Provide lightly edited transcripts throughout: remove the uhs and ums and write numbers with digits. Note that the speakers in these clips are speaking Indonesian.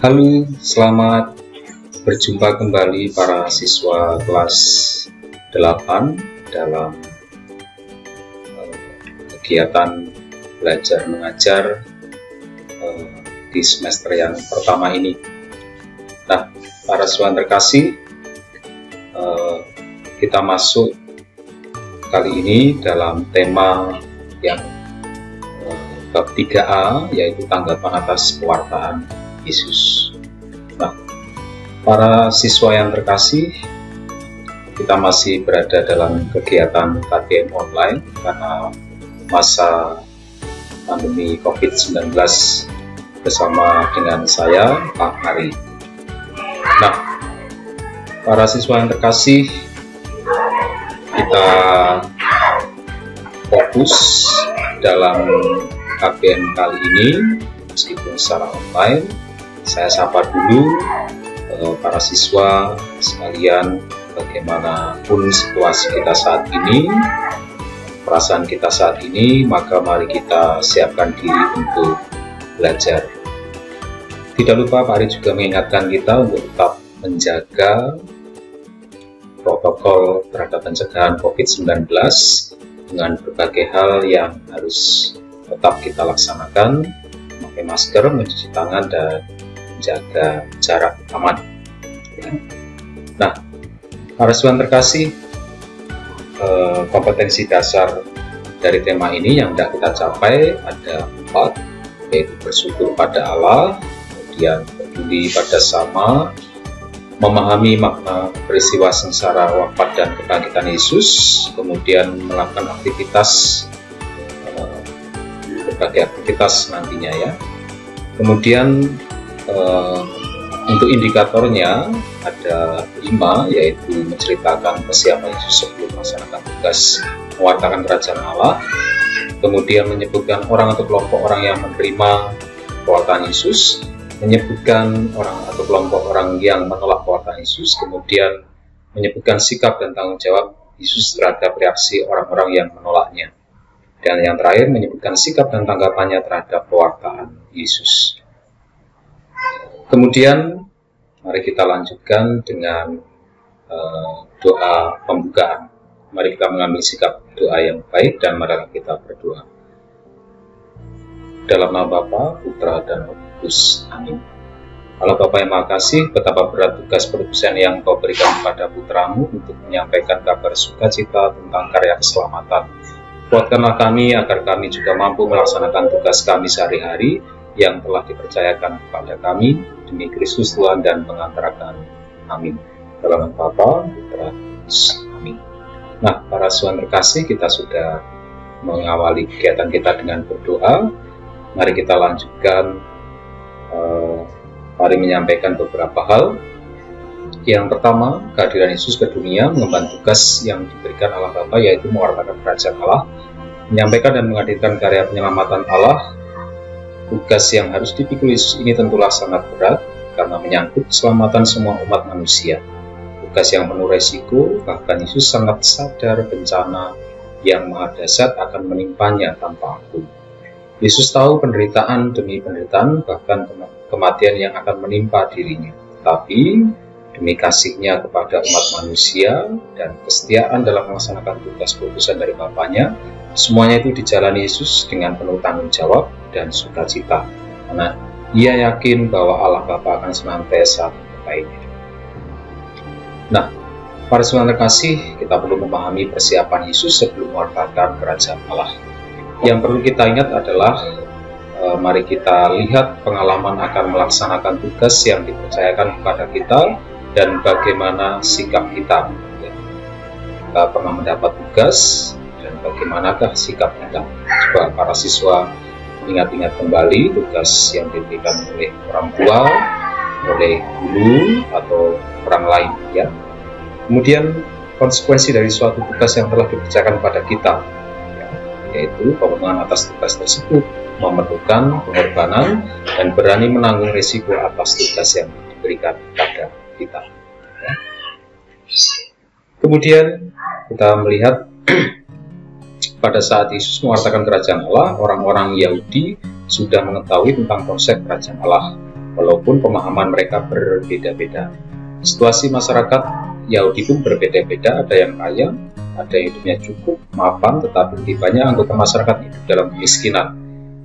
Halo, selamat berjumpa kembali para siswa kelas 8 dalam kegiatan belajar mengajar di semester yang pertama ini. Nah, para siswa terkasih, kita masuk kali ini dalam tema yang bab 3A, yaitu tanggapan atas pewartaan Yesus. Nah, para siswa yang terkasih, kita masih berada dalam kegiatan KBM online karena masa pandemi COVID-19 bersama dengan saya, Pak Ari. Nah, para siswa yang terkasih, kita fokus dalam KBM kali ini meskipun secara online. Saya sapa dulu para siswa sekalian, bagaimanapun situasi kita saat ini, perasaan kita saat ini, maka mari kita siapkan diri untuk belajar. Tidak lupa Pak Ari juga mengingatkan kita untuk tetap menjaga protokol terhadap pencegahan COVID-19 dengan berbagai hal yang harus tetap kita laksanakan, memakai masker, mencuci tangan, dan menjaga jarak aman. Ya. Nah, para siswa terkasih, kompetensi dasar dari tema ini yang hendak kita capai ada 4, yaitu bersyukur pada Allah, kemudian peduli pada sama, memahami makna peristiwa sengsara, wafat, dan kebangkitan Yesus, kemudian melakukan aktivitas, berbagai aktivitas nantinya ya. Kemudian untuk indikatornya ada 5, yaitu menceritakan persiapan Yesus sebelum melaksanakan tugas mewartakan kerajaan Allah, kemudian menyebutkan orang atau kelompok orang yang menerima pewartaan Yesus, menyebutkan orang atau kelompok orang yang menolak pewartaan Yesus, kemudian menyebutkan sikap dan tanggung jawab Yesus terhadap reaksi orang-orang yang menolaknya, dan yang terakhir menyebutkan sikap dan tanggapannya terhadap pewartaan Yesus. Kemudian mari kita lanjutkan dengan doa pembukaan. Mari kita mengambil sikap doa yang baik dan mari kita berdoa. Dalam nama Bapa, Putra, dan Roh Kudus. Amin. Allah Bapa yang Maha Kasih, betapa berat tugas perutusan yang Kau berikan kepada putramu untuk menyampaikan kabar sukacita tentang karya keselamatan. Kuatkanlah kami agar kami juga mampu melaksanakan tugas kami sehari-hari yang telah dipercayakan kepada kami demi Kristus Tuhan dan pengantara kami. Amin. Dalam nama Bapa, Putra, Kudus. Amin. Nah, para siswa terkasih, kita sudah mengawali kegiatan kita dengan berdoa. Mari kita lanjutkan. Mari menyampaikan beberapa hal. Yang pertama, kehadiran Yesus ke dunia mengemban tugas yang diberikan Allah Bapa, yaitu mewartakan kerajaan Allah, menyampaikan dan menghadirkan karya penyelamatan Allah. Tugas yang harus dipikul Yesus ini tentulah sangat berat karena menyangkut keselamatan semua umat manusia. Tugas yang penuh resiko, bahkan Yesus sangat sadar bencana yang maha dahsyat akan menimpanya tanpa ampun. Yesus tahu penderitaan demi penderitaan, bahkan kematian yang akan menimpa dirinya. Tapi demi kasihnya kepada umat manusia dan kesetiaan dalam melaksanakan tugas perutusan dari Bapaknya, semuanya itu dijalani Yesus dengan penuh tanggung jawab dan sukacita, karena ia yakin bahwa Allah Bapa akan senantiasa membaiknya. Nah, para siswa terkasih, kita perlu memahami persiapan Yesus sebelum mewartakan kerajaan Allah. Yang perlu kita ingat adalah mari kita lihat pengalaman akan melaksanakan tugas yang dipercayakan kepada kita dan bagaimana sikap kita. Kita pernah mendapat tugas dan bagaimanakah sikap kita. Coba para siswa ingat-ingat kembali tugas yang diberikan oleh orang tua, oleh guru, atau orang lain ya. Kemudian konsekuensi dari suatu tugas yang telah dipercayakan kepada kita, yaitu pemenuhan atas tugas tersebut memerlukan pengorbanan dan berani menanggung risiko atas tugas yang diberikan kepada kita. Ya. Kemudian kita melihat pada saat Yesus mewartakan kerajaan Allah, orang-orang Yahudi sudah mengetahui tentang konsep kerajaan Allah. walaupun pemahaman mereka berbeda-beda. Situasi masyarakat Yahudi pun berbeda-beda, ada yang kaya, ada yang hidupnya cukup, mapan, tetapi lebih banyak anggota masyarakat hidup dalam kemiskinan,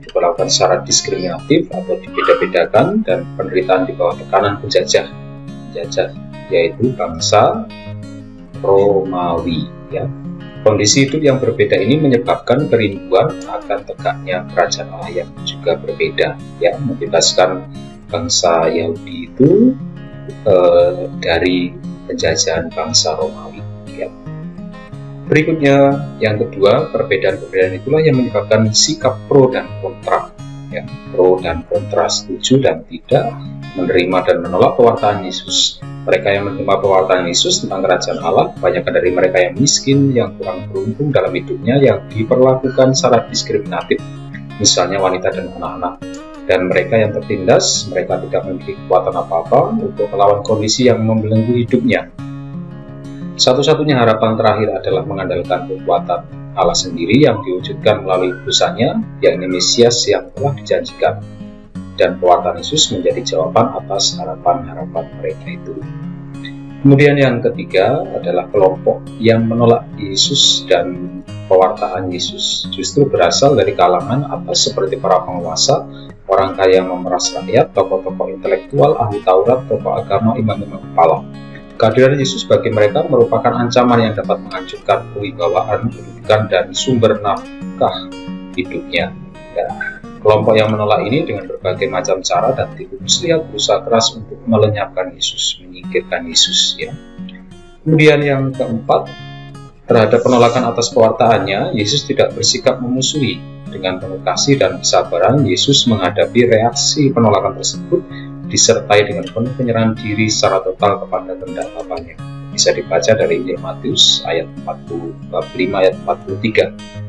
diperlakukan secara diskriminatif atau dibeda-bedakan, dan penderitaan di bawah tekanan penjajah, yaitu bangsa Romawi. Ya. Kondisi hidup yang berbeda ini menyebabkan kerinduan akan tegaknya kerajaan Allah yang juga berbeda, ya, membebaskan bangsa Yahudi itu dari penjajahan bangsa Romawi. Ya. Berikutnya, yang kedua, perbedaan-perbedaan itulah yang menyebabkan sikap pro dan kontra, ya, pro dan kontra, setuju dan tidak, menerima dan menolak pewartaan Yesus. Mereka yang menerima pewartaan Yesus tentang kerajaan Allah, kebanyakan dari mereka yang miskin, yang kurang beruntung dalam hidupnya, yang diperlakukan secara diskriminatif, misalnya wanita dan anak-anak. Dan mereka yang tertindas, mereka tidak memiliki kekuatan apa-apa untuk melawan kondisi yang membelenggu hidupnya. Satu-satunya harapan terakhir adalah mengandalkan kekuatan Allah sendiri yang diwujudkan melalui utusannya, yakni Mesias yang telah dijanjikan. Dan pewartaan Yesus menjadi jawaban atas harapan-harapan mereka itu. Kemudian yang ketiga adalah kelompok yang menolak Yesus dan pewartaan Yesus. Justru berasal dari kalangan atas seperti para penguasa, orang kaya yang memeras rakyat, tokoh-tokoh intelektual, ahli Taurat, tokoh agama, imam-imam kepala. Kehadiran Yesus bagi mereka merupakan ancaman yang dapat menghancurkan kewibawaan, kedudukan, dan sumber nafkah hidupnya. Ya. Kelompok yang menolak ini dengan berbagai macam cara dan tipu muslihat berusaha keras untuk melenyapkan Yesus, menyingkirkan Yesus. Ya. Kemudian yang keempat, terhadap penolakan atas pewartaannya, Yesus tidak bersikap memusuhi. Dengan penuh kasih dan kesabaran, Yesus menghadapi reaksi penolakan tersebut disertai dengan penuh penyerahan diri secara total kepada kehendak Bapanya. Bisa dibaca dari Injil Matius ayat 45 ayat 43.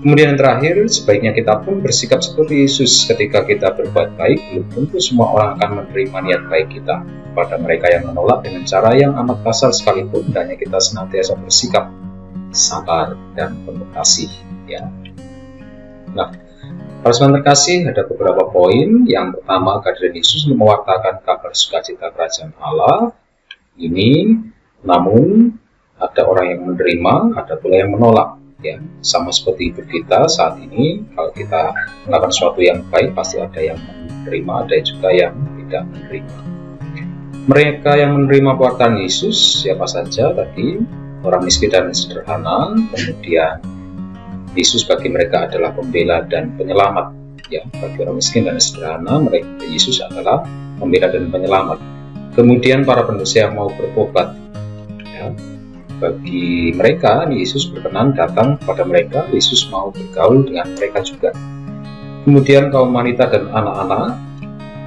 Kemudian yang terakhir, sebaiknya kita pun bersikap seperti Yesus. Ketika kita berbuat baik, belum tentu semua orang akan menerima niat baik kita. Pada mereka yang menolak dengan cara yang amat kasar sekalipun, hendaknya kita senantiasa bersikap sabar dan penuh kasih. Ya. Nah, para saudara terkasih, ada beberapa poin. Yang pertama, kehadiran Yesus mewartakan kabar sukacita kerajaan Allah. Ini, namun ada orang yang menerima, ada pula yang menolak. Ya, sama seperti hidup kita saat ini, kalau kita melakukan sesuatu yang baik, pasti ada yang menerima, ada juga yang tidak menerima. Mereka yang menerima pewartaan Yesus, siapa saja tadi, orang miskin dan sederhana, kemudian Yesus bagi mereka adalah pembela dan penyelamat. Ya, bagi orang miskin dan sederhana, mereka Yesus adalah pembela dan penyelamat. Kemudian para pendosa yang mau bertobat. Ya, bagi mereka, Yesus berkenan datang kepada mereka, Yesus mau bergaul dengan mereka juga. Kemudian kaum wanita dan anak-anak,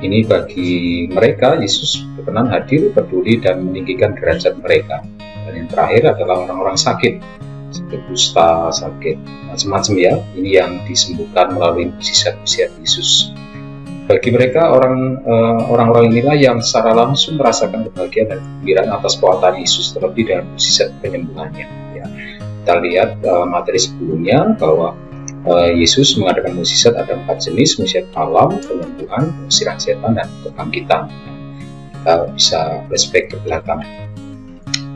ini bagi mereka, Yesus berkenan hadir, peduli, dan meninggikan derajat mereka. Dan yang terakhir adalah orang-orang sakit, sakit kusta, sakit macam-macam ya, ini yang disembuhkan melalui mukjizat-mukjizat Yesus. Bagi mereka, orang-orang inilah yang secara langsung merasakan kebahagiaan dan kegembiraan atas pewartaan Yesus, terlebih dengan mukjizat penyembuhannya. Ya. Kita lihat materi sebelumnya bahwa Yesus mengadakan mukjizat ada 4 jenis: mukjizat alam, penyembuhan, pengusiran setan, dan kebangkitan. Kita bisa flashback ke belakang.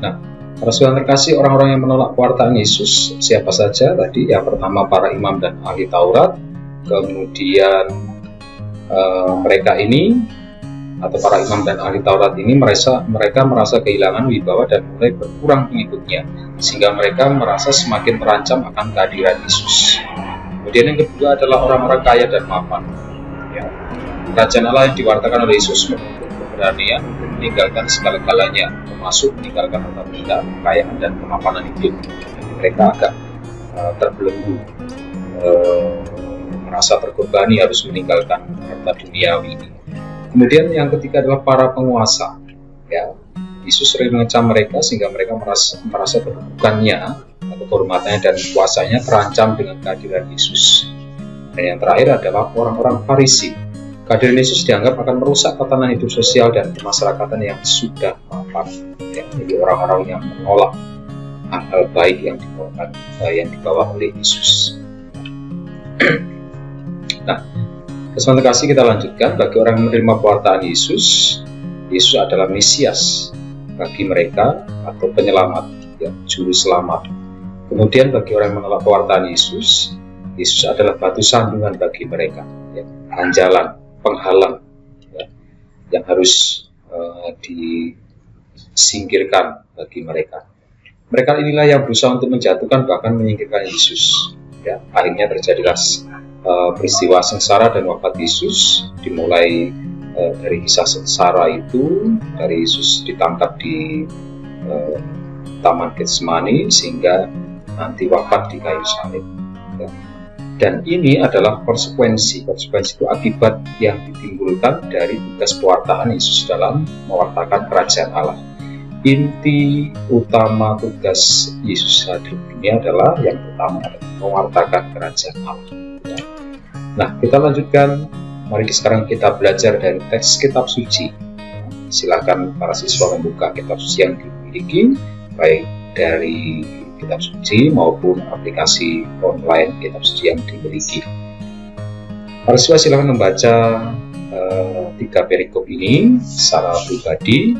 Nah, para saudara terkasih, orang-orang yang menolak pewartaan Yesus siapa saja tadi? Yang pertama, para imam dan ahli Taurat. Kemudian mereka ini atau para imam dan ahli Taurat ini mereka merasa kehilangan wibawa dan mulai berkurang pengikutnya, sehingga mereka merasa semakin terancam akan kehadiran Yesus. Kemudian yang kedua adalah orang-orang kaya dan mapan. Ya. Kerajaan Allah yang diwartakan oleh Yesus menuntut keberanian untuk meninggalkan segala-galanya, termasuk meninggalkan harta benda, kekayaan, dan kemapanan hidup. Mereka agak terbelenggu, merasa terbebani harus meninggalkan harta duniawi ini. Kemudian yang ketiga adalah para penguasa. Ya, Yesus sering mengecam mereka sehingga mereka merasa kedudukannya atau kehormatannya dan kuasanya terancam dengan kehadiran Yesus. Dan yang terakhir adalah orang-orang Farisi. Kehadiran Yesus dianggap akan merusak tatanan hidup sosial dan kemasyarakatan yang sudah mapan. Ya, jadi orang-orang yang menolak hal-hal baik yang dibawa oleh Yesus. Nah, Persoalan kasih kita lanjutkan. Bagi orang yang menerima pewartaan Yesus, Yesus adalah Mesias bagi mereka atau penyelamat, ya, juru selamat. Kemudian bagi orang yang menolak pewartaan Yesus, Yesus adalah batu sandungan bagi mereka, ya, anjalan, penghalang, ya, yang harus disingkirkan bagi mereka. Mereka inilah yang berusaha untuk menjatuhkan bahkan menyingkirkan Yesus. Ya, akhirnya terjadilah peristiwa sengsara dan wafat Yesus, dimulai dari kisah sengsara itu, dari Yesus ditangkap di Taman Getsemani sehingga nanti wafat di kayu salib. Ya. Dan ini adalah konsekuensi itu akibat yang ditimbulkan dari tugas pewartaan Yesus dalam mewartakan kerajaan Allah. Inti utama tugas Yesus hadir di dunia adalah yang pertama adalah mewartakan kerajaan Allah. Ya. Nah, kita lanjutkan. Mari sekarang kita belajar dari teks kitab suci. Silakan para siswa membuka kitab suci yang dimiliki, baik dari kitab suci maupun aplikasi online kitab suci yang dimiliki. Para siswa silakan membaca 3 perikop ini secara pribadi,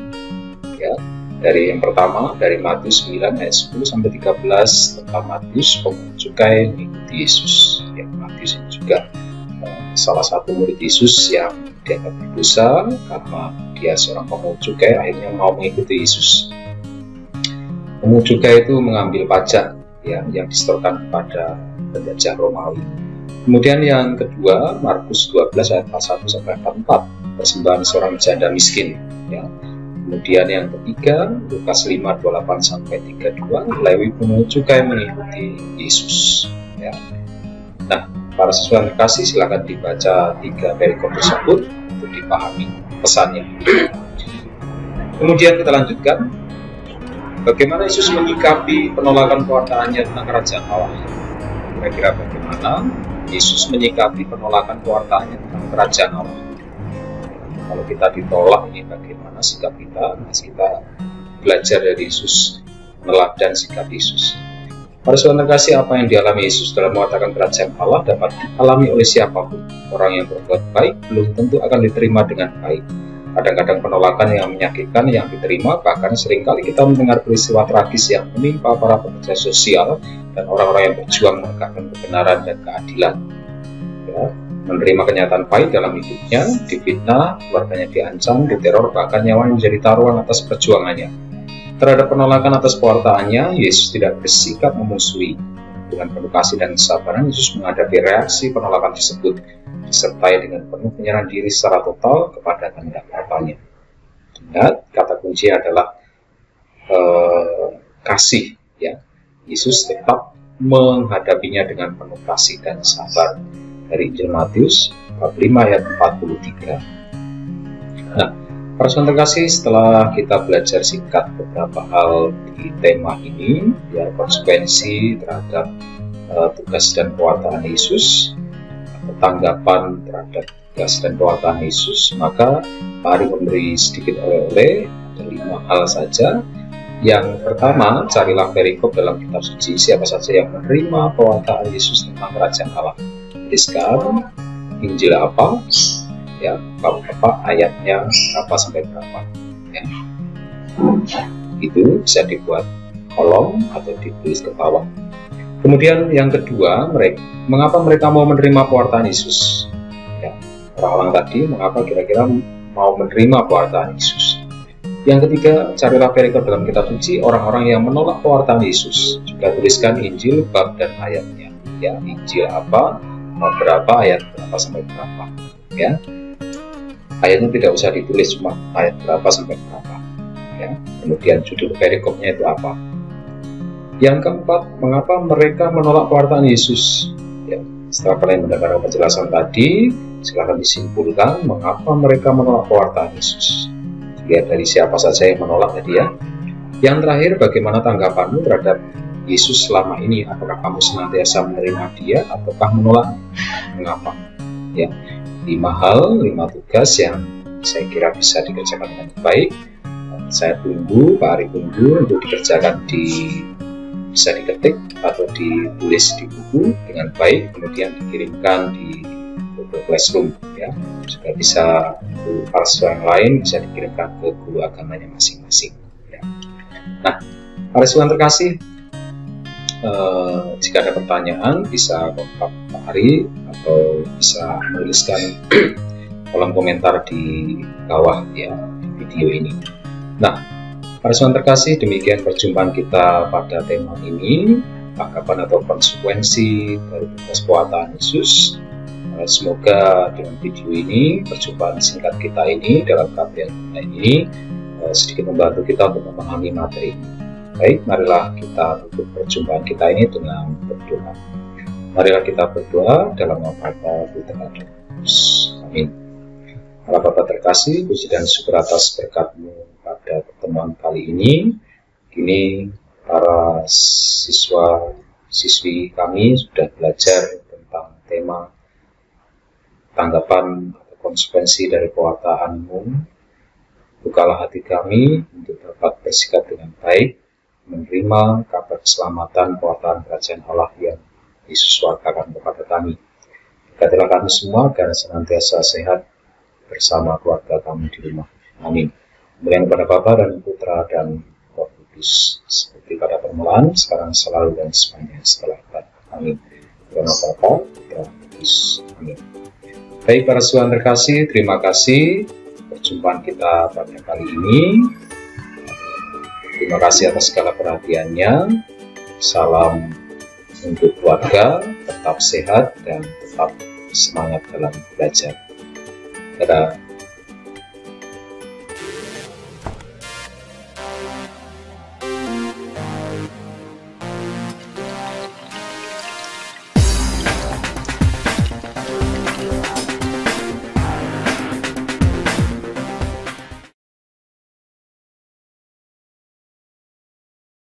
ya. Dari yang pertama, dari Matius 9 ayat 10 sampai 13 tentang Matius pemungut cukai mengikuti Yesus. Ya, Matius ini juga salah satu murid Yesus yang dianggap berdosa karena dia seorang pemungut cukai, akhirnya mau mengikuti Yesus. Pemungut cukai itu mengambil pajak, ya, yang disetorkan kepada penjajah Romawi. Kemudian yang kedua, Markus 12 ayat 41 sampai 44, persembahan seorang janda miskin, ya. Kemudian yang ketiga, Lukas 5 28 sampai 32, Lewi pemungut cukai mengikuti Yesus. Ya. Nah, para siswa yang terkasih, silakan dibaca 3 perikop tersebut untuk dipahami pesannya. Kemudian kita lanjutkan, bagaimana Yesus menyikapi penolakan pewartaannya tentang kerajaan Allah. Kira-kira bagaimana Yesus menyikapi penolakan pewartaannya tentang kerajaan Allah. Kalau kita ditolak, ini bagaimana sikap kita? Kita belajar dari Yesus, meneladani sikap Yesus. Para saudara terkasih, apa yang dialami Yesus dalam mewartakan kerajaan Allah dapat dialami oleh siapapun. Orang yang berbuat baik belum tentu akan diterima dengan baik. Kadang-kadang penolakan yang menyakitkan yang diterima, bahkan seringkali kita mendengar peristiwa tragis yang menimpa para pekerja sosial dan orang-orang yang berjuang menegakkan kebenaran dan keadilan. Ya, menerima kenyataan pahit dalam hidupnya, difitnah, keluarganya diancam, diteror, bahkan nyawanya menjadi taruhan atas perjuangannya. Terhadap penolakan atas pewartaannya, Yesus tidak bersikap memusuhi. Dengan penuh kasih dan kesabaran, Yesus menghadapi reaksi penolakan tersebut, disertai dengan penuh penyerahan diri secara total kepada kehendak Bapanya. Dan kata kunci adalah kasih. Ya, Yesus tetap menghadapinya dengan penuh kasih dan sabar. Dari Injil Matius 45 ayat 43. Nah, para saudara terkasih, setelah kita belajar singkat beberapa hal di tema ini, ya, konsekuensi terhadap tugas dan pewartaan Yesus, tanggapan terhadap tugas dan pewartaan Yesus, maka mari memberi sedikit oleh-oleh. Ada 5 hal saja. Yang pertama, carilah perikop dalam kitab suci siapa saja yang menerima pewartaan Yesus tentang kerajaan Allah. Tuliskan Injil apa, ya, apa ayatnya berapa sampai berapa, ya. Itu bisa dibuat kolom atau ditulis ke bawah. Kemudian yang kedua, mengapa mereka mau menerima pewartaan Yesus? Ya, orang-orang tadi mengapa kira-kira mau menerima pewartaan Yesus? Yang ketiga, carilah perikop dalam kitab suci orang-orang yang menolak pewartaan Yesus. Juga tuliskan Injil bab dan ayatnya. Ya, Injil apa, berapa, ayat berapa sampai berapa. Ya, ayatnya tidak usah ditulis, cuma ayat berapa sampai berapa. Ya, kemudian judul perikopnya itu apa. Yang keempat, mengapa mereka menolak pewartaan Yesus? Ya, setelah kalian mendengar penjelasan tadi, silakan disimpulkan mengapa mereka menolak pewartaan Yesus. Lihat dari siapa saja yang menolak tadi, ya. Yang terakhir, bagaimana tanggapanmu terhadap Yesus selama ini? Apakah kamu senantiasa menerima Dia ataukah menolak? Mengapa? Ya, 5 hal, 5 tugas yang saya kira bisa dikerjakan dengan baik. Saya tunggu, Pak Ari tunggu untuk dikerjakan bisa diketik atau ditulis di buku dengan baik, kemudian dikirimkan di Google Classroom ya. Juga bisa para siswa yang lain bisa dikirimkan ke guru agamanya masing-masing ya. Nah, para siswa yang terkasih, jika ada pertanyaan bisa kontak Pak Ari atau bisa menuliskan kolom komentar di bawah ya video ini. Nah, para siswa yang terkasih, demikian perjumpaan kita pada tema ini, tanggapan atau konsekuensi dari tugas pewartaan Yesus. Semoga dengan video ini, perjumpaan singkat kita ini dalam KBN ini sedikit membantu kita untuk memahami materi. Baik, marilah kita tutup perjumpaan kita ini dengan berdoa. Marilah kita berdoa dalam nama Bapa, Putra, dan Roh Kudus. Amin. Allah Bapa terkasih, puji dan syukur atas berkat-Mu pada pertemuan kali ini. Kini para siswa-siswi kami sudah belajar tentang tema tanggapan atau konsekuensi dari pewartaan-Mu. Bukalah hati kami untuk dapat bersikap dengan baik, menerima kabar keselamatan pewartaan kerajaan Allah yang Yesus wartakan kepada kami. Berkatilah kami semua agar senantiasa sehat bersama keluarga kami di rumah. Amin. Kemuliaan kepada Bapa dan Putra dan Roh Kudus, seperti pada permulaan, sekarang, selalu, dan semuanya setelah abad. Amin. Karena Bapa, Putra, Kudus. Amin. Baik para siswa yang terkasih, terima kasih perjumpaan kita pada kali ini. Terima kasih atas segala perhatiannya. Salam untuk keluarga, tetap sehat dan tetap semangat dalam belajar. Dadah.